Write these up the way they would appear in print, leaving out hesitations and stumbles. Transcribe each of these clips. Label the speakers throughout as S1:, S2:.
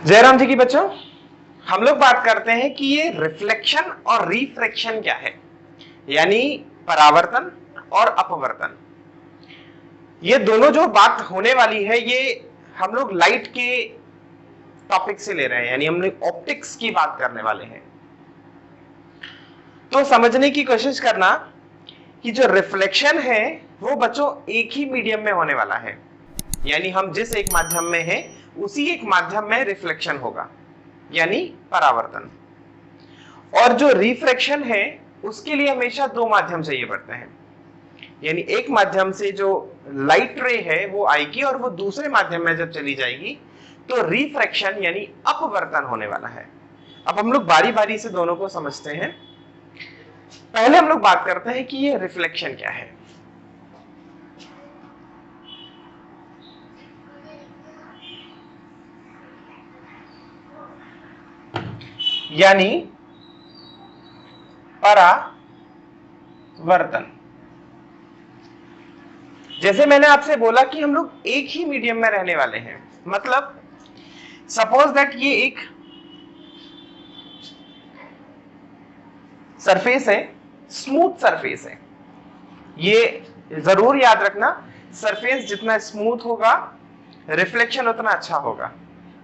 S1: जयराम जी की बच्चों, हम लोग बात करते हैं कि ये रिफ्लेक्शन और रिफ्रैक्शन क्या है, यानी परावर्तन और अपवर्तन। ये दोनों जो बात होने वाली है ये हम लोग लाइट के टॉपिक से ले रहे हैं, यानी हम लोग ऑप्टिक्स की बात करने वाले हैं। तो समझने की कोशिश करना कि जो रिफ्लेक्शन है वो बच्चों एक ही मीडियम में होने वाला है, यानी हम जिस एक माध्यम में हैं उसी एक माध्यम में रिफ्लेक्शन होगा, यानी परावर्तन। और जो रिफ्रैक्शन है उसके लिए हमेशा दो माध्यम चाहिए पड़ते हैं, यानी एक माध्यम से जो लाइट रे है वो आएगी और वो दूसरे माध्यम में जब चली जाएगी तो रिफ्रैक्शन यानी अपवर्तन होने वाला है। अब हम लोग बारी बारी से दोनों को समझते हैं। पहले हम लोग बात करते हैं कि ये रिफ्लेक्शन क्या है। यानी परावर्तन। जैसे मैंने आपसे बोला कि हम लोग एक ही मीडियम में रहने वाले हैं, मतलब सपोज दैट ये एक सरफेस है, स्मूथ सरफेस है। ये जरूर याद रखना, सरफेस जितना स्मूथ होगा रिफ्लेक्शन उतना अच्छा होगा।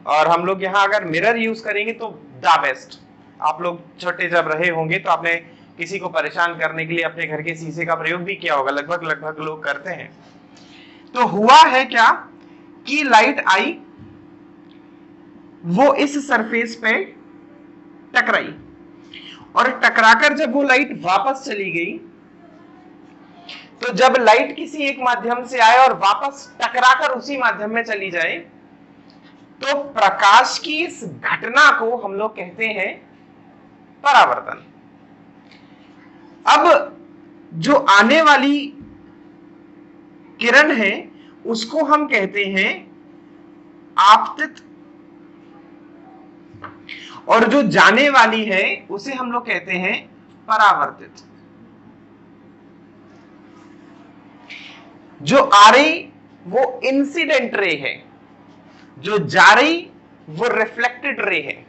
S1: और हम लोग यहाँ अगर मिरर यूज करेंगे तो द बेस्ट। आप लोग छोटे जब रहे होंगे तो आपने किसी को परेशान करने के लिए अपने घर के शीशे का प्रयोग भी किया होगा, लगभग लोग करते हैं। तो हुआ है क्या कि लाइट आई, वो इस सरफेस पे टकराई, और टकराकर जब वो लाइट वापस चली गई, तो जब लाइट किसी एक माध्यम से आए और वापस टकराकर उसी माध्यम में चली जाए तो प्रकाश की इस घटना को हम लोग कहते हैं परावर्तन। अब जो आने वाली किरण है उसको हम कहते हैं आपतित, और जो जाने वाली है उसे हम लोग कहते हैं परावर्तित। जो आ रही वो इंसिडेंट रे है, जो जा रही वो रिफ्लेक्टेड रे है।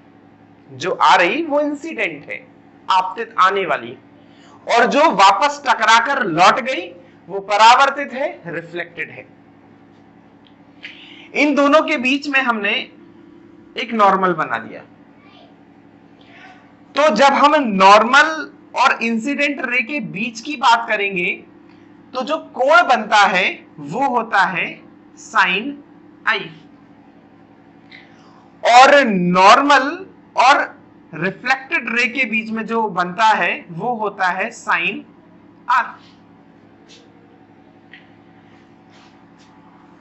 S1: जो आ रही वो इंसिडेंट है, आपतित आने वाली, और जो वापस टकराकर लौट गई वो परावर्तित है, रिफ्लेक्टेड है। इन दोनों के बीच में हमने एक नॉर्मल बना दिया। तो जब हम नॉर्मल और इंसिडेंट रे के बीच की बात करेंगे तो जो कोण बनता है वो होता है साइन आई, और नॉर्मल और रिफ्लेक्टेड रे के बीच में जो बनता है वो होता है साइन आर।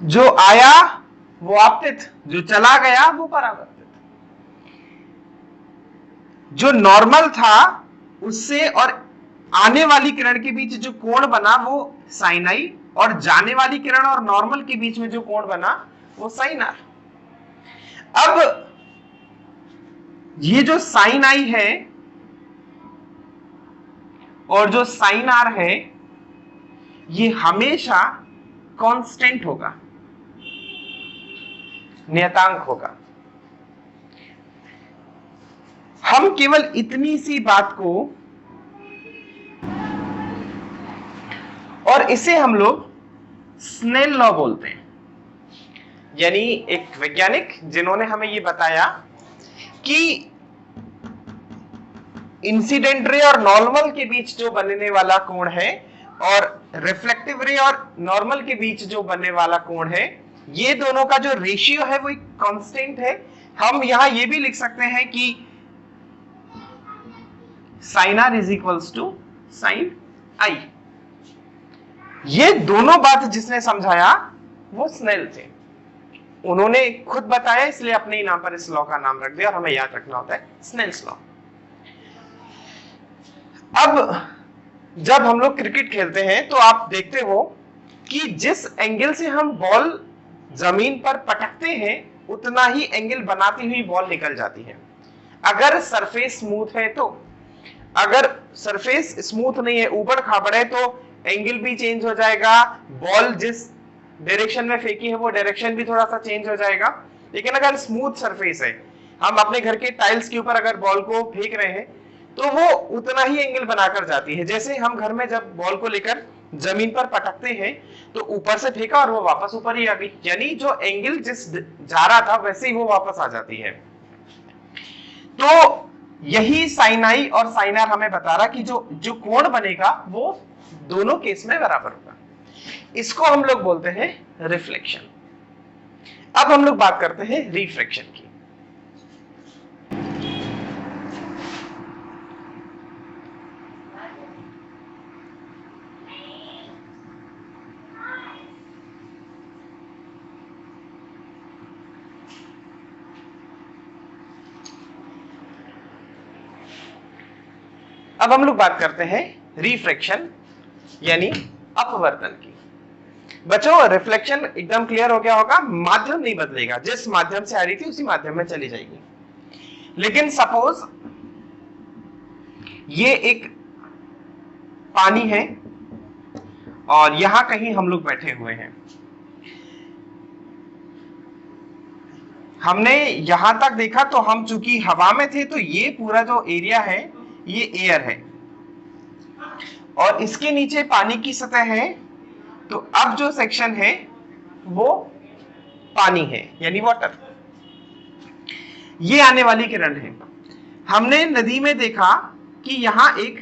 S1: जो आया वो आपतित, जो चला गया वो परावर्तित। जो नॉर्मल था उससे और आने वाली किरण के बीच जो कोण बना वो साइन आई, और जाने वाली किरण और नॉर्मल के बीच में जो कोण बना वो साइन आर। अब ये जो साइन आई है और जो साइन आर है ये हमेशा कांस्टेंट होगा, नियतांक होगा। हम केवल इतनी सी बात को, और इसे हम लोग स्नेल लॉ बोलते हैं, यानी एक वैज्ञानिक जिन्होंने हमें ये बताया कि इंसिडेंट रे और नॉर्मल के बीच जो बनने वाला कोण है और रिफ्लेक्टिव रे और नॉर्मल के बीच जो बनने वाला कोण है, ये दोनों का जो रेशियो है वो एक कांस्टेंट है। हम यहां ये भी लिख सकते हैं कि sine r is equals to sine i. ये दोनों बात जिसने समझाया वो स्नेल थे, उन्होंने खुद बताया, इसलिए अपने ही नाम पर इस लॉ का नाम रख दिया और हमें याद रखना होता है स्नेल्स लॉ। अब जब हम लोग क्रिकेट खेलते हैं तो आप देखते हो कि जिस एंगल से हम बॉल जमीन पर पटकते हैं उतना ही एंगल बनाती हुई बॉल निकल जाती है। अगर सरफेस स्मूथ है तो, अगर सरफेस स्मूथ नहीं है, ऊबड़ खाबड़ है, तो एंगल भी चेंज हो जाएगा, बॉल जिस डायरेक्शन में फेंकी है वो डायरेक्शन भी थोड़ा सा चेंज हो जाएगा। लेकिन अगर स्मूथ सरफेस है, हम अपने घर के टाइल्स के ऊपर अगर बॉल को फेंक रहे हैं तो वो उतना ही एंगल बनाकर जाती है। जैसे हम घर में जब बॉल को लेकर जमीन पर पटकते हैं तो ऊपर से फेंका और वो वापस ऊपर ही आ गई, यानी जो एंगल जिस जा रहा था वैसे ही वो वापस आ जाती है। तो यही साइन आई और साइन आर हमें बता रहा कि जो कोण बनेगा वो दोनों केस में बराबर होगा। इसको हम लोग बोलते हैं रिफ्लेक्शन। अब हम लोग बात करते हैं रिफ्रैक्शन की। अब हम लोग बात करते हैं रिफ्रैक्शन यानी अपवर्तन की। बच्चों रिफ्लेक्शन एकदम क्लियर हो गया होगा, माध्यम नहीं बदलेगा, जिस माध्यम से आ रही थी उसी माध्यम में चली जाएगी। लेकिन सपोज ये एक पानी है और यहां कहीं हम लोग बैठे हुए हैं, हमने यहां तक देखा तो हम चूंकि हवा में थे तो ये पूरा जो एरिया है ये एयर है और इसके नीचे पानी की सतह है, तो अब जो सेक्शन है वो पानी है यानी वाटर। ये आने वाली किरण है। हमने नदी में देखा कि यहां एक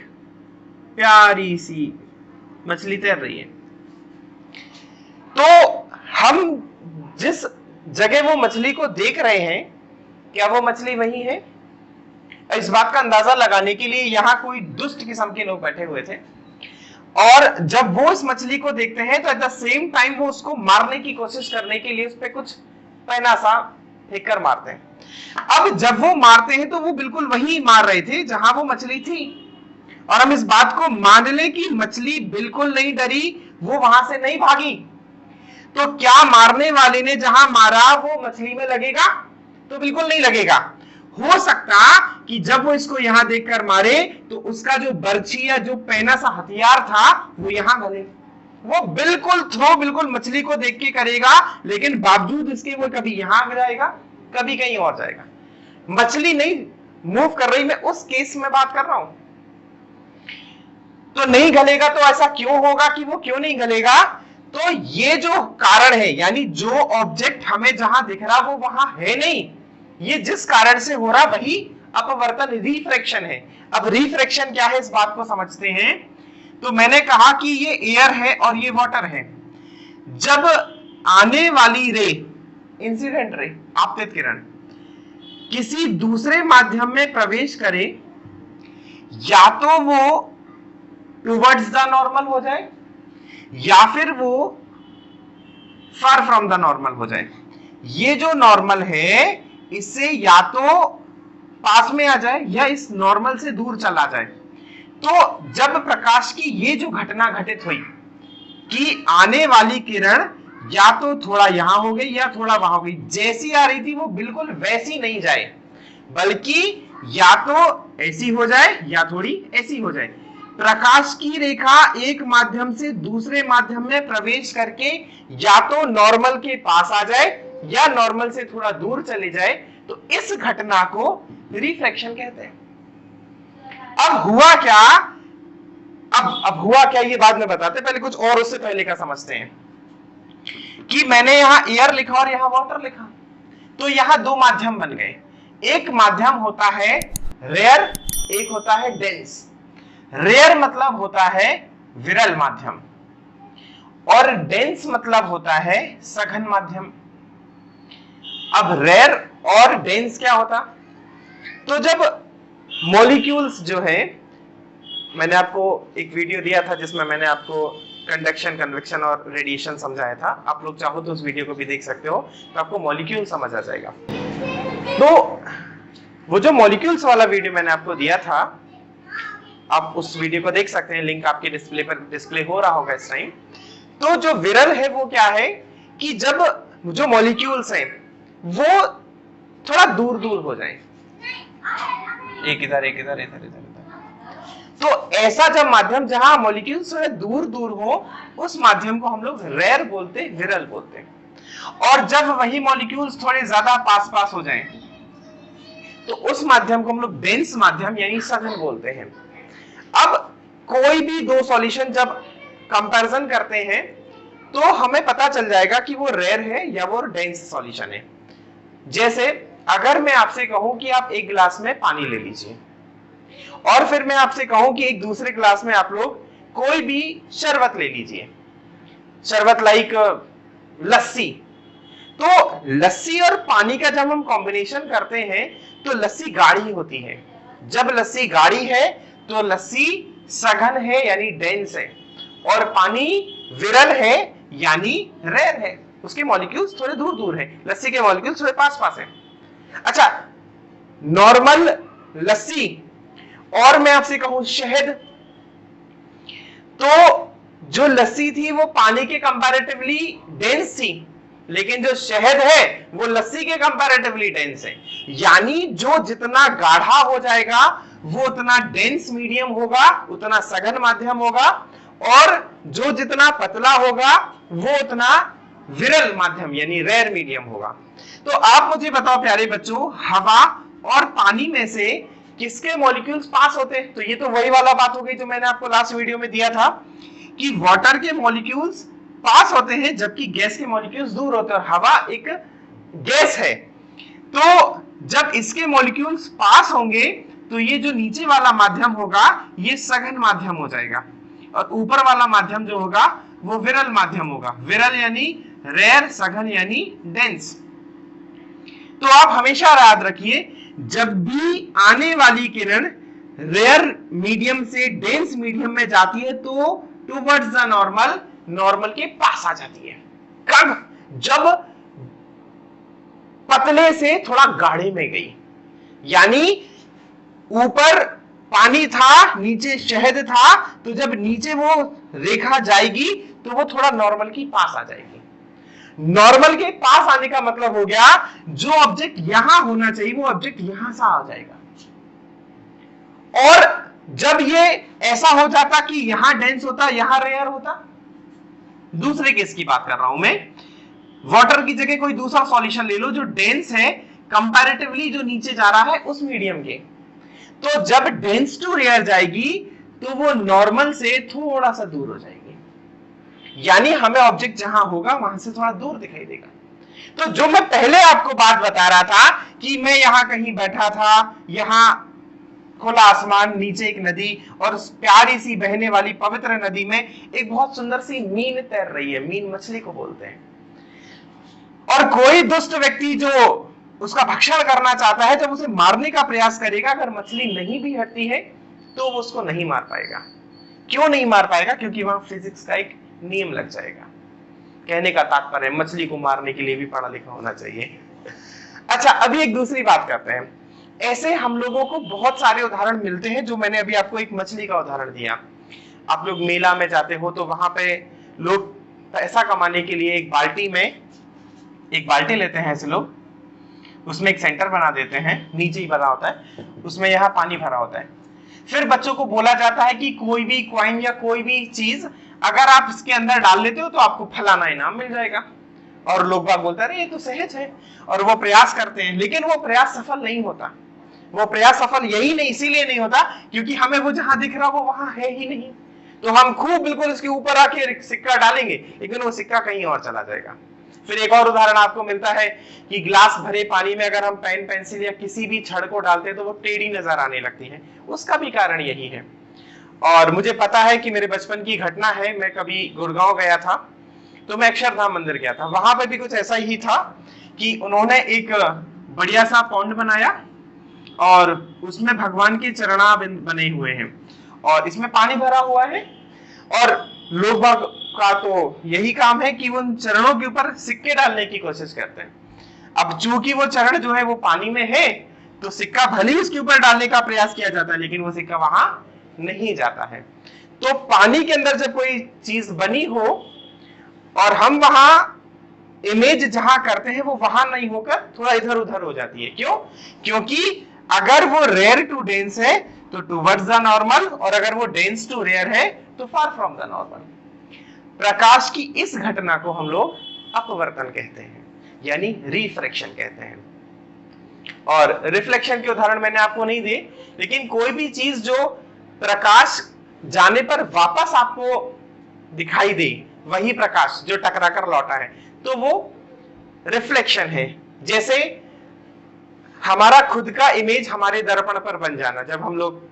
S1: प्यारी सी मछली तैर रही है, तो हम जिस जगह वो मछली को देख रहे हैं क्या वो मछली वही है? इस बात का अंदाजा लगाने के लिए यहां कोई दुष्ट किस्म के लोग बैठे हुए थे और जब वो इस मछली को देखते हैं तो एट द सेम टाइम वो उसको मारने की कोशिश करने के लिए उस पर कुछ पैना सा फेंक कर मारते हैं। अब जब वो मारते हैं तो वो बिल्कुल वही मार रहे थे जहां वो मछली थी और हम इस बात को मान लें कि मछली बिल्कुल नहीं डरी, वो वहां से नहीं भागी, तो क्या मारने वाले ने जहां मारा वो मछली में लगेगा? तो बिल्कुल नहीं लगेगा। हो सकता कि जब वो इसको यहां देखकर मारे तो उसका जो बर्छी या जो पैना सा हथियार था वो यहां गले, वो बिल्कुल थ्रो बिल्कुल मछली को देख के करेगा, लेकिन बावजूद इसके वो कभी यहां जाएगा कभी कहीं और जाएगा। मछली नहीं मूव कर रही, मैं उस केस में बात कर रहा हूं। तो नहीं गलेगा तो ऐसा क्यों होगा कि वो क्यों नहीं गलेगा? तो ये जो कारण है यानी जो ऑब्जेक्ट हमें जहां दिख रहा वो वहां है नहीं, ये जिस कारण से हो रहा वही अपवर्तन रिफ्रैक्शन है। अब रिफ्रैक्शन क्या है इस बात को समझते हैं। तो मैंने कहा कि ये एयर है और ये वाटर है। जब आने वाली रे, इंसिडेंट रे, आपतित किरण किसी दूसरे माध्यम में प्रवेश करे, या तो वो टुवर्ड्स द नॉर्मल हो जाए या फिर वो फार फ्रॉम द नॉर्मल हो जाए। ये जो नॉर्मल है इससे या तो पास में आ जाए या इस नॉर्मल से दूर चला जाए। तो जब प्रकाश की ये जो घटना घटित हुई कि आने वाली किरण या तो थोड़ा यहां हो गई या थोड़ा वहां हो गई, जैसी आ रही थी वो बिल्कुल वैसी नहीं जाए, बल्कि या तो ऐसी हो जाए या थोड़ी ऐसी हो जाए। प्रकाश की रेखा एक माध्यम से दूसरे माध्यम में प्रवेश करके या तो नॉर्मल के पास आ जाए या नॉर्मल से थोड़ा दूर चले जाए, तो इस घटना को रिफ्रैक्शन कहते हैं। अब हुआ क्या, अब हुआ क्या ये बाद में बताते, पहले कुछ और उससे पहले का समझते हैं कि मैंने यहां एयर लिखा और यहां वाटर लिखा, तो यहां दो माध्यम बन गए। एक माध्यम होता है रेयर, एक होता है डेंस। रेयर मतलब होता है विरल माध्यम और डेंस मतलब होता है सघन माध्यम। अब रेयर और डेंस क्या होता? तो जब मॉलिक्यूल्स जो है, मैंने आपको एक वीडियो दिया था जिसमें मैंने आपको कंडक्शन, कन्वेक्शन और रेडिएशन समझाया था, आप लोग चाहो तो उस वीडियो को भी देख सकते हो, तो आपको मॉलिक्यूल समझ आ जाएगा। तो वो जो मॉलिक्यूल्स वाला वीडियो मैंने आपको दिया था, आप उस वीडियो को देख सकते हैं, लिंक आपके डिस्प्ले पर डिस्प्ले हो रहा होगा इस टाइम। तो जो विरल है वो क्या है कि जब जो मॉलिक्यूल्स हैं वो थोड़ा दूर दूर हो जाए, एक इधर एक इधर इधर इधर इधर, तो ऐसा जब माध्यम जहां मॉलिक्यूल्स दूर दूर हो उस माध्यम को हम लोग रेयर बोलते, विरल बोलते। और जब वही मॉलिक्यूल्स थोड़े ज्यादा पास पास हो जाएं, तो उस माध्यम को हम लोग डेंस माध्यम यानी सघन बोलते हैं। अब कोई भी दो सॉल्यूशन जब कंपैरिजन करते हैं तो हमें पता चल जाएगा कि वो रेयर है या वो डेंस सॉल्यूशन है। जैसे अगर मैं आपसे कहूं कि आप एक गिलास में पानी ले लीजिए और फिर मैं आपसे कहूं कि एक दूसरे गिलास में आप लोग कोई भी शरबत ले लीजिए, शरबत लाइक लस्सी, तो लस्सी और पानी का जब हम कॉम्बिनेशन करते हैं तो लस्सी गाढ़ी होती है। जब लस्सी गाढ़ी है तो लस्सी सघन है यानी डेंस है, और पानी विरल है यानी रेयर है, उसके मॉलिक्यूल्स थोड़े दूर दूर है, लस्सी के मॉलिक्यूल्स थोड़े पास पास है। अच्छा, नॉर्मल लस्सी और मैं आपसे कहूं शहद, तो जो लस्सी थी वो पानी के कंपैरेटिवली डेंस थी, लेकिन जो शहद है वो लस्सी के कंपैरेटिवली डेंस है। यानी जो जितना गाढ़ा हो जाएगा वो उतना डेंस मीडियम होगा, उतना सघन माध्यम होगा, और जो जितना पतला होगा वो उतना विरल माध्यम यानी रेयर मीडियम होगा। तो आप मुझे बताओ प्यारे बच्चों, हवा और पानी में से किसके मॉलिक्यूल्स पास होते हैं? तो ये तो वही वाला बात हो गई जो मैंने आपको लास्ट वीडियो में दिया था कि वाटर के मॉलिक्यूल्स पास होते हैं जबकि गैस के मॉलिक्यूल्स दूर होते हैं, और हवा एक गैस है। तो जब इसके मॉलिक्यूल्स पास होंगे तो ये जो नीचे वाला माध्यम होगा ये सघन माध्यम हो जाएगा, और ऊपर वाला माध्यम जो होगा वो विरल माध्यम होगा। विरल यानी रेयर, सघन यानी डेंस। तो आप हमेशा याद रखिए, जब भी आने वाली किरण रेयर मीडियम से डेंस मीडियम में जाती है तो टुवर्ड्स द नॉर्मल, नॉर्मल के पास आ जाती है। कब? जब पतले से थोड़ा गाढ़े में गई, यानी ऊपर पानी था नीचे शहद था, तो जब नीचे वो रेखा जाएगी तो वो थोड़ा नॉर्मल के पास आ जाएगी। नॉर्मल के पास आने का मतलब हो गया जो ऑब्जेक्ट यहां होना चाहिए वो ऑब्जेक्ट यहां से आ जाएगा। और जब ये ऐसा हो जाता कि यहां डेंस होता यहां रेयर होता, दूसरे केस की बात कर रहा हूं मैं, वाटर की जगह कोई दूसरा सॉल्यूशन ले लो जो डेंस है कंपैरेटिवली, जो नीचे जा रहा है उस मीडियम के, तो जब डेंस टू रेयर जाएगी तो वो नॉर्मल से थोड़ा सा दूर हो जाएगी, यानी हमें ऑब्जेक्ट जहां होगा वहां से थोड़ा दूर दिखाई देगा। तो जो मैं पहले आपको बात बता रहा था कि मैं यहां कहीं बैठा था, यहां खुला आसमान, नीचे एक नदी, और उस प्यारी सी बहने वाली पवित्र नदी में एक बहुत सुंदर सी मीन तैर रही है, मीन मछली को बोलते हैं, और कोई दुष्ट व्यक्ति जो उसका भक्षण करना चाहता है जब उसे मारने का प्रयास करेगा, अगर मछली नहीं भी हटती है तो वो उसको नहीं मार पाएगा। क्यों नहीं मार पाएगा? क्योंकि वहां फिजिक्स का एक नियम लग जाएगा। कहने का तात्पर्य मछली को मारने के लिए भी पढ़ा लिखा होना चाहिए। अच्छा, अभी एक दूसरी बात करते हैं। ऐसे हम लोगों को बहुत सारे उदाहरण मिलते हैं, जो मैंने अभी आपको एक मछली का उदाहरण दिया। आप लोग मेला में जाते हो तो वहां पे लोग पैसा कमाने के लिए एक बाल्टी लेते हैं ऐसे लोग, उसमें एक सेंटर बना देते हैं, नीचे ही भरा होता है, उसमें यहाँ पानी भरा होता है। फिर बच्चों को बोला जाता है कि कोई भी कॉइन या कोई भी चीज अगर आप इसके अंदर डाल लेते हो तो आपको फलाना इनाम मिल जाएगा। और लोग बाग बोलते हैं ये तो सहज है, और वो प्रयास करते हैं, लेकिन वो प्रयास सफल नहीं होता। वो प्रयास सफल यही नहीं इसीलिए नहीं होता क्योंकि हमें वो जहां दिख रहा वो वहां है ही नहीं। तो हम खूब बिल्कुल इसके ऊपर आके सिक्का डालेंगे, लेकिन वो सिक्का कहीं और चला जाएगा। फिर एक और उदाहरण आपको मिलता है कि ग्लास भरे पानी में अगर हम पेन पेंसिल या किसी भी छड़ को डालते हैं तो वो टेढ़ी नजर आने लगती है। उसका भी कारण यही है। और मुझे पता है कि मेरे बचपन की घटना है, मैं कभी गुड़गांव गया था तो मैं अक्षरधाम मंदिर गया था, वहां पे भी कुछ ऐसा ही था कि उन्होंने एक बढ़िया सा पौंड बनाया और उसमें भगवान के चरणा बने हुए हैं और इसमें पानी भरा हुआ है, और लोग का तो यही काम है कि वो उन चरणों के ऊपर सिक्के डालने की कोशिश करते हैं। अब चूंकि वो चरण जो है वो पानी में है तो सिक्का भले ही उसके ऊपर डालने का प्रयास किया जाता है, लेकिन वो सिक्का वहां नहीं जाता है। तो पानी के अंदर जब कोई चीज बनी हो और हम वहां इमेज जहां करते हैं वो वहां नहीं होकर थोड़ा इधर उधर हो जाती है। क्यों? क्योंकि अगर वो रेयर टू डेंस है तो टुवर्ड्स द नॉर्मल, और अगर वो डेंस टू रेयर है तो फार फ्रॉम द नॉर्मल। प्रकाश की इस घटना को हम लोग अपवर्तन कहते हैं, यानी रिफ्रैक्शन कहते हैं। और रिफ्लेक्शन के उदाहरण मैंने आपको नहीं दिए, लेकिन कोई भी चीज जो प्रकाश जाने पर वापस आपको दिखाई दे, वही प्रकाश जो टकरा कर लौटा है, तो वो रिफ्लेक्शन है। जैसे हमारा खुद का इमेज हमारे दर्पण पर बन जाना, जब हम लोग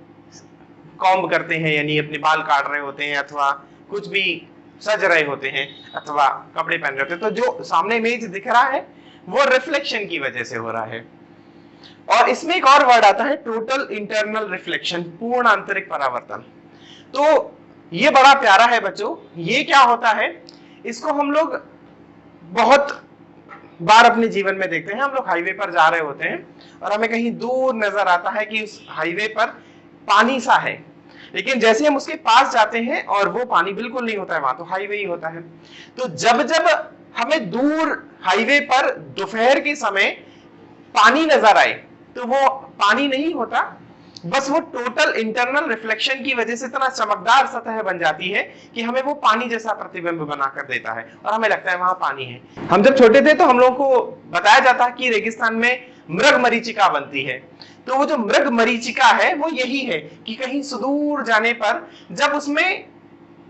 S1: कॉम्ब करते हैं यानी अपने बाल काट रहे होते हैं अथवा कुछ भी सज रहे होते हैं अथवा कपड़े पहन रहे होते हैं, तो जो सामने इमेज दिख रहा है वो रिफ्लेक्शन की वजह से हो रहा है। और इसमें एक और वर्ड आता है टोटल इंटरनल रिफ्लेक्शन, पूर्ण आंतरिक परावर्तन। तो ये बड़ा प्यारा है बच्चों। ये क्या होता है, इसको हम लोग बहुत बार अपने जीवन में देखते हैं। हम लोग हाईवे पर जा रहे होते हैं और हमें कहीं दूर नजर आता है कि उस हाईवे पर पानी सा है, लेकिन जैसे हम उसके पास जाते हैं और वो पानी बिल्कुल नहीं होता है, वहां तो हाईवे ही होता है। तो जब जब हमें दूर हाईवे पर दोपहर के समय पानी नजर आए, तो वो पानी नहीं होता, बस वो टोटल इंटरनल रिफ्लेक्शन की वजह से इतना चमकदार सतह बन जाती है कि हमें वो पानी जैसा प्रतिबिंब बनाकर देता है और हमें लगता है वहां पानी है। हम जब छोटे थे तो हम लोगों को बताया जाता है कि रेगिस्तान में मृग मरीचिका बनती है। तो वो जो मृग मरीचिका है वो यही है कि कहीं सुदूर जाने पर जब उसमें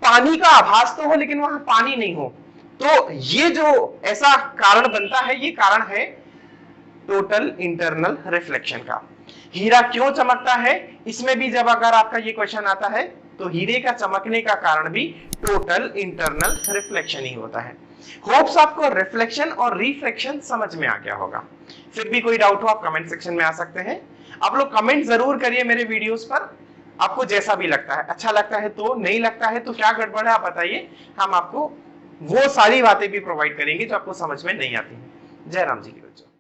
S1: पानी का आभास तो हो लेकिन वहां पानी नहीं हो, तो ये जो ऐसा कारण बनता है, ये कारण है टोटल इंटरनल रिफ्लेक्शन का। हीरा क्यों चमकता है, इसमें भी जब अगर आपका ये क्वेश्चन आता है तो हीरे का चमकने का कारण भी टोटल इंटरनल रिफ्लेक्शन ही होता है। होप्स आपको रिफ्लेक्शन और रिफ्लेक्शन समझ में आ गया होगा। फिर भी कोई डाउट हो आप कमेंट सेक्शन में आ सकते हैं। आप लोग कमेंट जरूर करिए मेरे वीडियोस पर, आपको जैसा भी लगता है, अच्छा लगता है तो, नहीं लगता है तो क्या गड़बड़ है आप बताइए, हम आपको वो सारी बातें भी प्रोवाइड करेंगे जो आपको समझ में नहीं आती है। जय राम जी की बच्चों।